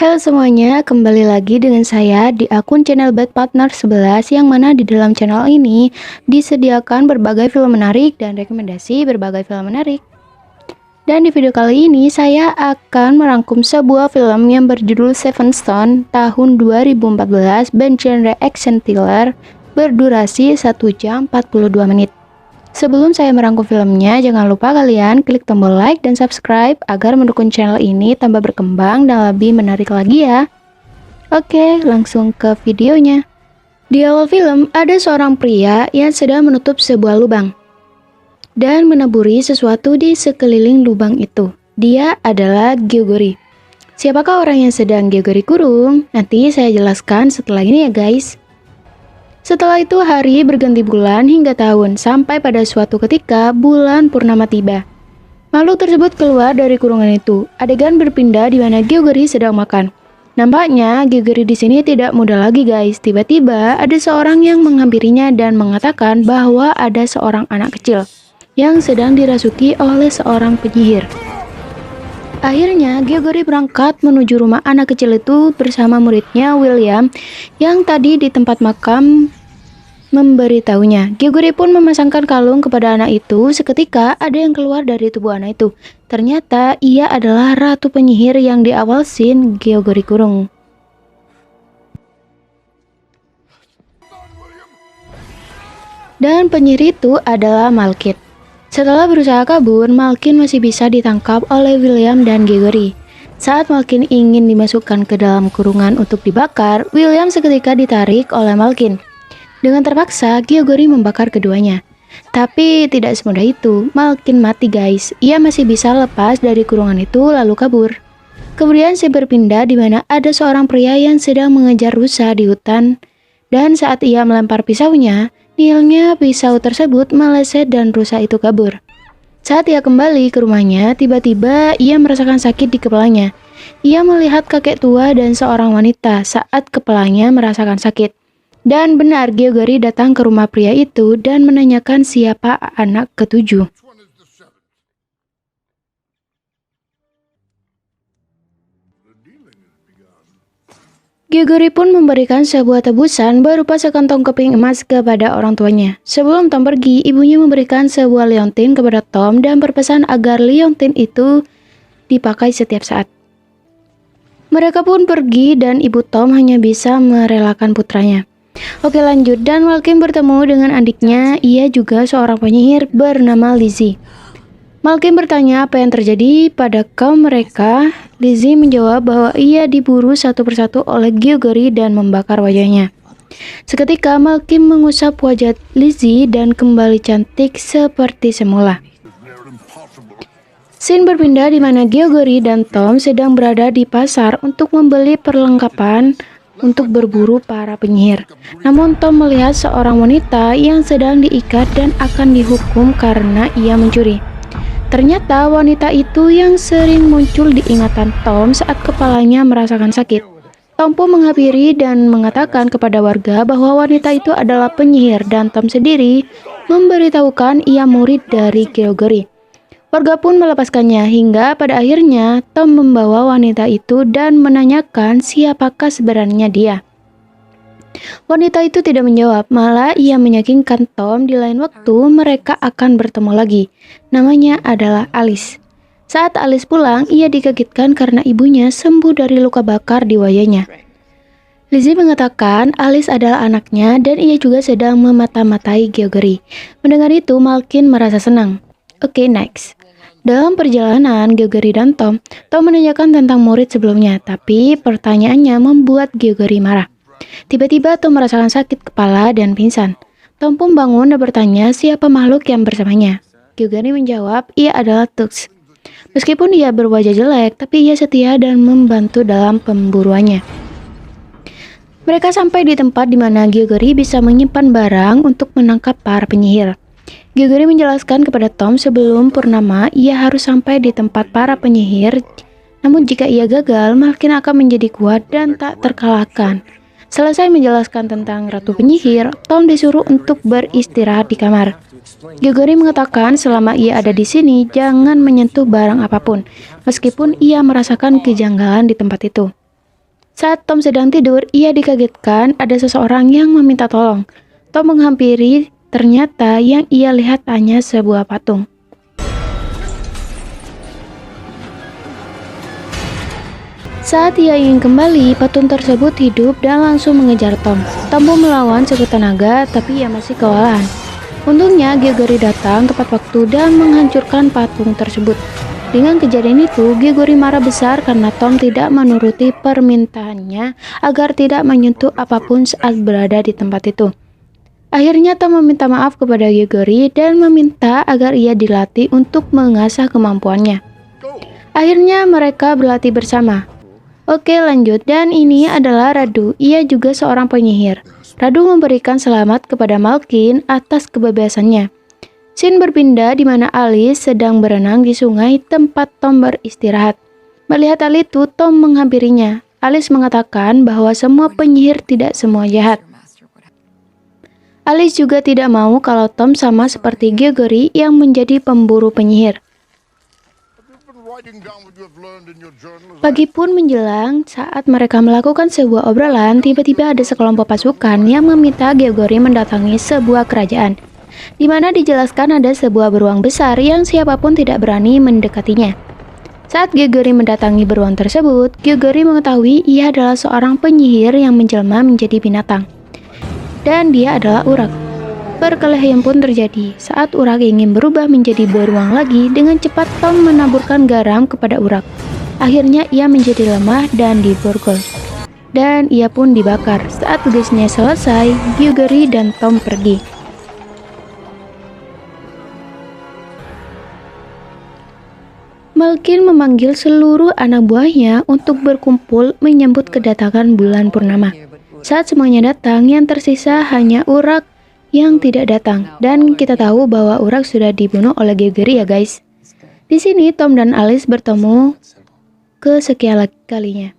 Halo semuanya, kembali lagi dengan saya di akun channel Bad Partner 11 yang mana di dalam channel ini disediakan berbagai film menarik dan rekomendasi berbagai film menarik. Dan di video kali ini saya akan merangkum sebuah film yang berjudul Seven Stone tahun 2014 bergenre action thriller berdurasi 1 jam 42 menit. Sebelum saya merangkum filmnya, jangan lupa kalian klik tombol like dan subscribe agar mendukung channel ini tambah berkembang dan lebih menarik lagi ya. Oke, langsung ke videonya. Di awal film, ada seorang pria yang sedang menutup sebuah lubang dan menaburi sesuatu di sekeliling lubang itu. Dia adalah Gyogori. Siapakah orang yang sedang Gyogori kurung? Nanti saya jelaskan setelah ini ya guys. Setelah itu hari berganti bulan hingga tahun, sampai pada suatu ketika bulan purnama tiba. Makhluk tersebut keluar dari kurungan itu. Adegan berpindah di mana Gyogori sedang makan. Nampaknya Gyogori di sini tidak muda lagi guys. Tiba-tiba ada seorang yang menghampirinya dan mengatakan bahwa ada seorang anak kecil yang sedang dirasuki oleh seorang penyihir. Akhirnya Gyogori berangkat menuju rumah anak kecil itu bersama muridnya William yang tadi di tempat makam memberitahunya. Gyogori pun memasangkan kalung kepada anak itu. Seketika ada yang keluar dari tubuh anak itu. Ternyata ia adalah ratu penyihir yang di awal scene Gyogori kurung. Dan penyihir itu adalah Malkith. Setelah berusaha kabur, Malkith masih bisa ditangkap oleh William dan Gyogori. Saat Malkith ingin dimasukkan ke dalam kurungan untuk dibakar, William seketika ditarik oleh Malkith. Dengan terpaksa, Gyogori membakar keduanya. Tapi tidak semudah itu, Malkith mati guys. Ia masih bisa lepas dari kurungan itu lalu kabur. Kemudian saya berpindah di mana ada seorang pria yang sedang mengejar rusa di hutan. Dan saat ia melempar pisaunya, nihilnya pisau tersebut meleset dan rusa itu kabur. Saat ia kembali ke rumahnya, tiba-tiba ia merasakan sakit di kepalanya. Ia melihat kakek tua dan seorang wanita saat kepalanya merasakan sakit. Dan benar Gyogori datang ke rumah pria itu dan menanyakan siapa anak ketujuh. Gyogori pun memberikan sebuah tebusan berupa sekantong keping emas kepada orang tuanya. Sebelum Tom pergi, ibunya memberikan sebuah liontin kepada Tom dan berpesan agar liontin itu dipakai setiap saat. Mereka pun pergi dan ibu Tom hanya bisa merelakan putranya. Oke lanjut, dan Malkith bertemu dengan adiknya, ia juga seorang penyihir bernama Lizzie. Malkith bertanya apa yang terjadi pada kaum mereka. Lizzie menjawab bahwa ia diburu satu persatu oleh Gyogori dan membakar wajahnya. Seketika Malkith mengusap wajah Lizzie dan kembali cantik seperti semula. Scene berpindah di mana Gyogori dan Tom sedang berada di pasar untuk membeli perlengkapan untuk berburu para penyihir. Namun Tom melihat seorang wanita yang sedang diikat dan akan dihukum karena ia mencuri. Ternyata wanita itu yang sering muncul di ingatan Tom saat kepalanya merasakan sakit. Tom pun menghampiri dan mengatakan kepada warga bahwa wanita itu adalah penyihir dan Tom sendiri memberitahukan ia murid dari Gyogori. Warga pun melepaskannya hingga pada akhirnya Tom membawa wanita itu dan menanyakan siapakah sebenarnya dia. Wanita itu tidak menjawab, malah ia meyakinkan Tom di lain waktu mereka akan bertemu lagi. Namanya adalah Alice. Saat Alice pulang, ia dikagetkan karena ibunya sembuh dari luka bakar di wajahnya. Lizzie mengatakan Alice adalah anaknya dan ia juga sedang memata-matai Gyogori. Mendengar itu, Malkith merasa senang. Oke, next. Dalam perjalanan Gyogori dan Tom menanyakan tentang murid sebelumnya, tapi pertanyaannya membuat Gyogori marah. Tiba-tiba Tom merasakan sakit kepala dan pingsan. Tom pun bangun dan bertanya siapa makhluk yang bersamanya. Gyogori menjawab ia adalah Tux. Meskipun ia berwajah jelek, tapi ia setia dan membantu dalam pemburuannya. Mereka sampai di tempat di mana Gyogori bisa menyimpan barang untuk menangkap para penyihir. Gyogori menjelaskan kepada Tom sebelum purnama ia harus sampai di tempat para penyihir. Namun jika ia gagal, Malkith akan menjadi kuat dan tak terkalahkan. Selesai menjelaskan tentang Ratu Penyihir, Tom disuruh untuk beristirahat di kamar. Gyogori mengatakan selama ia ada di sini, jangan menyentuh barang apapun, meskipun ia merasakan kejanggalan di tempat itu. Saat Tom sedang tidur, ia dikagetkan ada seseorang yang meminta tolong. Tom menghampiri, ternyata yang ia lihat hanya sebuah patung. Saat ia ingin kembali, patung tersebut hidup dan langsung mengejar Tom. Tom pun melawan sekuat tenaga, tapi ia masih kewalahan. Untungnya, Gregory datang tepat waktu dan menghancurkan patung tersebut. Dengan kejadian itu, Gregory marah besar karena Tom tidak menuruti permintaannya agar tidak menyentuh apapun saat berada di tempat itu. Akhirnya Tom meminta maaf kepada Gregory dan meminta agar ia dilatih untuk mengasah kemampuannya. Akhirnya mereka berlatih bersama. Oke, lanjut, dan ini adalah Radu. Ia juga seorang penyihir. Radu memberikan selamat kepada Malkin atas kebebasannya. Scene berpindah di mana Alice sedang berenang di sungai tempat Tom beristirahat. Melihat hal itu, Tom menghampirinya. Alice mengatakan bahwa semua penyihir tidak semua jahat. Alice juga tidak mau kalau Tom sama seperti Gregory yang menjadi pemburu penyihir. Pagi pun menjelang, saat mereka melakukan sebuah obrolan, tiba-tiba ada sekelompok pasukan yang meminta Gregory mendatangi sebuah kerajaan, di mana dijelaskan ada sebuah beruang besar yang siapapun tidak berani mendekatinya. Saat Gregory mendatangi beruang tersebut, Gregory mengetahui ia adalah seorang penyihir yang menjelma menjadi binatang. Dan dia adalah urak. Perkelahian pun terjadi. Saat urak ingin berubah menjadi beruang lagi, dengan cepat Tom menaburkan garam kepada urak. Akhirnya ia menjadi lemah dan diborgol. Dan ia pun dibakar. Saat tugasnya selesai, Gregory dan Tom pergi. Malkin memanggil seluruh anak buahnya untuk berkumpul menyambut kedatangan bulan purnama. Saat semuanya datang, yang tersisa hanya urak yang tidak datang, dan kita tahu bahwa urak sudah dibunuh oleh Gregory ya guys. Di sini Tom dan Alice bertemu kesekian kalinya.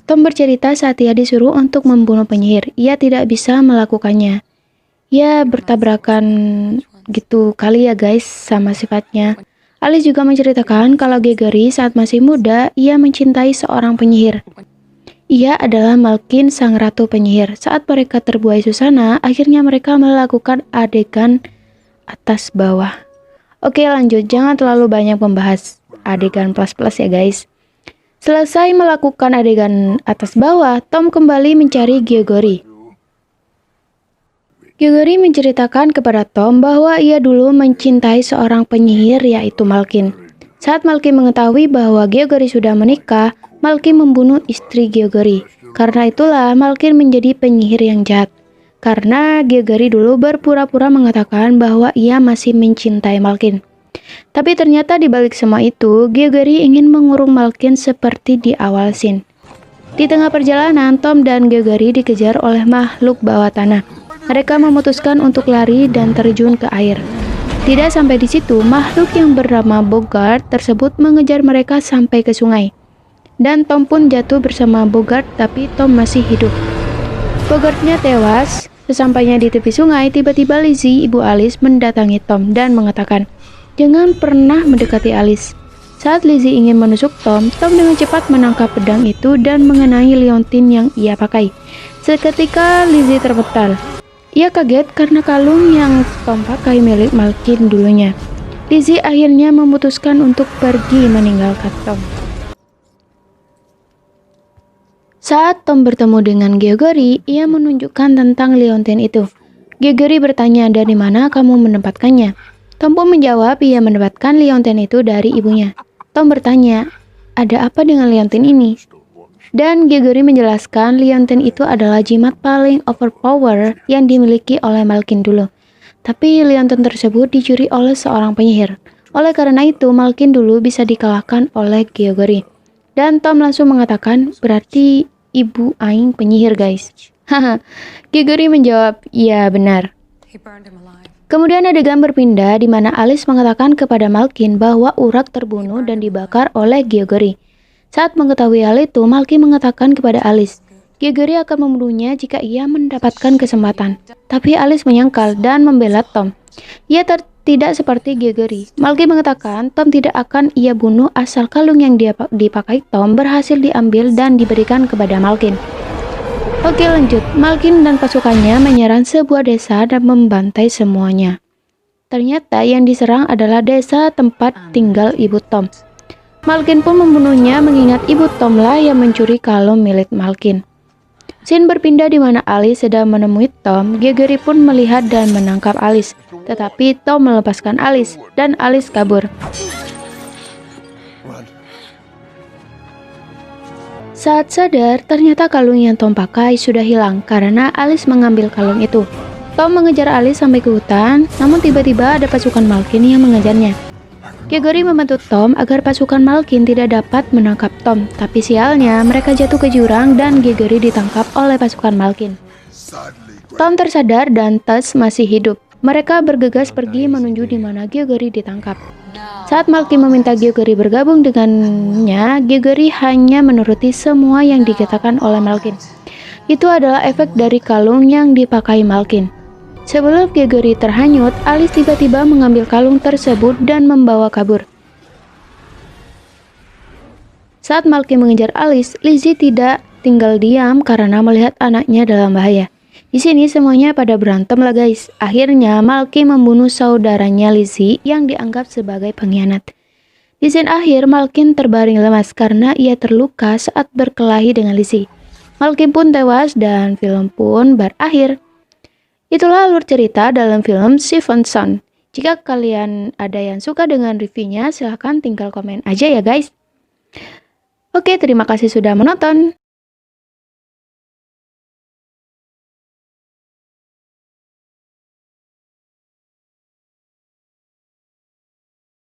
Tom bercerita saat ia disuruh untuk membunuh penyihir, ia tidak bisa melakukannya. Ya bertabrakan gitu kali ya guys sama sifatnya. Alice juga menceritakan kalau Gregory saat masih muda ia mencintai seorang penyihir. Ia adalah Malkin sang ratu penyihir. Saat mereka terbuai susana, akhirnya mereka melakukan adegan atas bawah. Oke lanjut, jangan terlalu banyak membahas adegan plus-plus ya guys. Selesai melakukan adegan atas bawah, Tom kembali mencari Gregory. Gregory menceritakan kepada Tom bahwa ia dulu mencintai seorang penyihir yaitu Malkin. Saat Malkin mengetahui bahwa Gregory sudah menikah, Malkin membunuh istri Gregory. Karena itulah Malkin menjadi penyihir yang jahat. Karena Gregory dulu berpura-pura mengatakan bahwa ia masih mencintai Malkin. Tapi ternyata di balik semua itu, Gregory ingin mengurung Malkin seperti di awal scene. Di tengah perjalanan, Tom dan Gregory dikejar oleh makhluk bawah tanah. Mereka memutuskan untuk lari dan terjun ke air. Tidak sampai di situ, makhluk yang bernama Bogart tersebut mengejar mereka sampai ke sungai. Dan Tom pun jatuh bersama Bogart, tapi Tom masih hidup. Bogartnya tewas. Sesampainya di tepi sungai, tiba-tiba Lizzie, ibu Alice, mendatangi Tom dan mengatakan, "Jangan pernah mendekati Alice." Saat Lizzie ingin menusuk Tom, Tom dengan cepat menangkap pedang itu dan mengenai liontin yang ia pakai. Seketika Lizzie terpental. Ia kaget karena kalung yang Tom pakai milik Malkin dulunya. Lizzie akhirnya memutuskan untuk pergi meninggalkan Tom. Saat Tom bertemu dengan Gregory, ia menunjukkan tentang liontin itu. Gregory bertanya, "Dari mana kamu mendapatkannya?" Tom pun menjawab ia mendapatkan liontin itu dari ibunya. Tom bertanya, "Ada apa dengan liontin ini?" Dan Gregory menjelaskan liontin itu adalah jimat paling overpower yang dimiliki oleh Malkin dulu. Tapi liontin tersebut dicuri oleh seorang penyihir. Oleh karena itu, Malkin dulu bisa dikalahkan oleh Gregory. Dan Tom langsung mengatakan, "Berarti ibu aing penyihir guys." Haha. Gregory menjawab, "Iya benar." Kemudian adegan berpindah di mana Alice mengatakan kepada Malkin bahwa urak terbunuh dan dibakar oleh Gregory. Saat mengetahui hal itu, Malkin mengatakan kepada Alice, Gregory akan membunuhnya jika ia mendapatkan kesempatan. Tapi Alice menyangkal dan membela Tom. Ia tidak seperti Gregory. Malkin mengatakan Tom tidak akan ia bunuh asal kalung yang dipakai Tom berhasil diambil dan diberikan kepada Malkin. Oke, lanjut. Malkin dan pasukannya menyerang sebuah desa dan membantai semuanya. Ternyata yang diserang adalah desa tempat tinggal ibu Tom. Malkin pun membunuhnya mengingat ibu Tom lah yang mencuri kalung milik Malkin. Scene berpindah di mana Alice sedang menemui Tom. Gregory pun melihat dan menangkap Alice. Tetapi Tom melepaskan Alice dan Alice kabur. Saat sadar, ternyata kalung yang Tom pakai sudah hilang karena Alice mengambil kalung itu. Tom mengejar Alice sampai ke hutan, namun tiba-tiba ada pasukan Malkin yang mengejarnya. Gregory membantu Tom agar pasukan Malkin tidak dapat menangkap Tom, tapi sialnya mereka jatuh ke jurang dan Gregory ditangkap oleh pasukan Malkin. Tom tersadar dan Tusk masih hidup. Mereka bergegas pergi menuju di mana Gregory ditangkap. Saat Malkin meminta Gregory bergabung dengannya, Gregory hanya menuruti semua yang dikatakan oleh Malkin. Itu adalah efek dari kalung yang dipakai Malkin. Sebelum Gregory terhanyut, Alice tiba-tiba mengambil kalung tersebut dan membawa kabur. Saat Malkin mengejar Alice, Lizzie tidak tinggal diam karena melihat anaknya dalam bahaya. Di sini semuanya pada berantem lah guys. Akhirnya Malkin membunuh saudaranya Lizzie yang dianggap sebagai pengkhianat. Di scene akhir, Malkin terbaring lemas karena ia terluka saat berkelahi dengan Lizzie. Malkin pun tewas dan film pun berakhir. Itulah alur cerita dalam film Seventh Son. Jika kalian ada yang suka dengan reviewnya, silahkan tinggal komen aja ya guys. Oke, terima kasih sudah menonton.